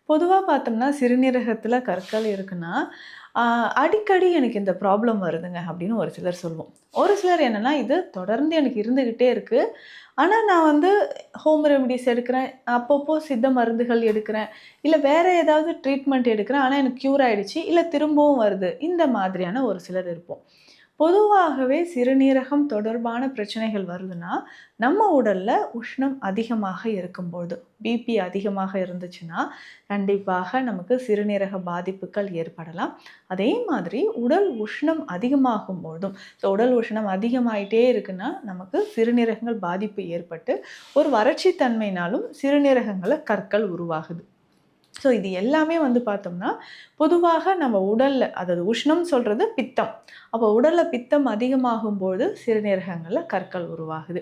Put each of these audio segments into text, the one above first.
பொதுவா பார்த்தோம்னா, சிறுநீரகத்தில கற்கள் இருக்குன்னா, ஆ அடிக்கடி எனக்கு இந்த ப்ராப்ளம் வருதுங்க அப்படின்னு ஒரு சிலர் சொல்வோம். ஒரு சிலர் என்னன்னா, இது தொடர்ந்து எனக்கு இருந்துகிட்டே இருக்கு. ஆனா நான் வந்து ஹோம் ரெமிடீஸ் எடுக்கிறேன். அப்பப்போ சித்த மருந்துகள் எடுக்கிறேன். இல்ல வேற ஏதாவது ட்ரீட்மெண்ட் எடுக்கிறேன். ஆனா எனக்கு க்யூர் ஆயிடுச்சு. இல்ல திரும்பவும் வருது. இந்த மாதிரியான ஒரு சிலர் இருப்போம். பொதுவாகவே சிறுநீரகம் தொடர்பான பிரச்சனைகள் வருதுன்னா, நம்ம உடல்ல உஷ்ணம் அதிகமாக இருக்கும்பொழுது, பிபி அதிகமாக இருந்துச்சுன்னா, கண்டிப்பாக நமக்கு சிறுநீரக பாதிப்புகள் ஏற்படலாம். அதே மாதிரி உடல் உஷ்ணம் அதிகமாகும் பொழுதும், உடல் உஷ்ணம் அதிகமாயிட்டே இருக்குன்னா, நமக்கு சிறுநீரகங்கள் பாதிப்பு ஏற்பட்டு, ஒரு வறட்சி தன்மையினாலும் சிறுநீரகங்கள்ல கற்கள் உருவாகுது. இது எல்லாமே வந்து பார்த்தோம்னா, பொதுவாக நம்ம உடல்ல அதாவது உஷ்ணம் சொல்றது பித்தம். அப்போ உடல்ல பித்தம் அதிகமாகும்போது சிறுநீரகங்கள்ல கற்கள் உருவாகுது.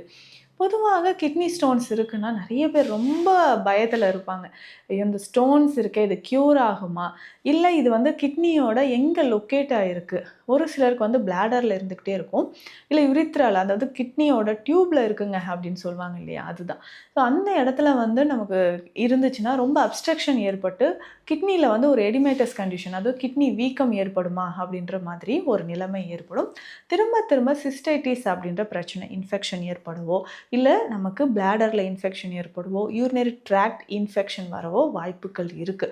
பொதுவாக கிட்னி ஸ்டோன்ஸ் இருக்குன்னா, நெறைய பேர் ரொம்ப பயத்துல இருப்பாங்க. ஐயோ! இந்த ஸ்டோன்ஸ் இருக்கே இது க்யூர் ஆகுமா? இல்ல இது வந்து கிட்னியோட எங்க லொக்கேட் ஆயிருக்கு? ஒரு சிலருக்கு வந்து பிளாடர்ல இருந்துகிட்டே இருக்கும். இல்ல யுரித்ரால அதாவது கிட்னியோட டியூப்ல இருக்குங்க அப்படின்னு சொல்லுவாங்க இல்லையா? அதுதான். அந்த இடத்துல வந்து நமக்கு இருந்துச்சுன்னா, ரொம்ப அப்ஸ்ட்ரக்ஷன் ஏற்பட்டு, கிட்னில வந்து ஒரு எடிமேட்டஸ் கண்டிஷன் அதாவது கிட்னி வீக்கம் ஏற்படுமா? அப்படின்ற மாதிரி ஒரு நிலைமை ஏற்படும். திரும்ப திரும்ப சிஸ்டைட்டிஸ் அப்படின்ற பிரச்சனை, இன்ஃபெக்ஷன் ஏற்படவோ, இல்ல நமக்கு பிளாடர்ல இன்ஃபெக்ஷன் ஏற்படவோ, யூரினரி ட்ராக்ட் இன்ஃபெக்ஷன் வரவோ வாய்ப்புகள் இருக்கு.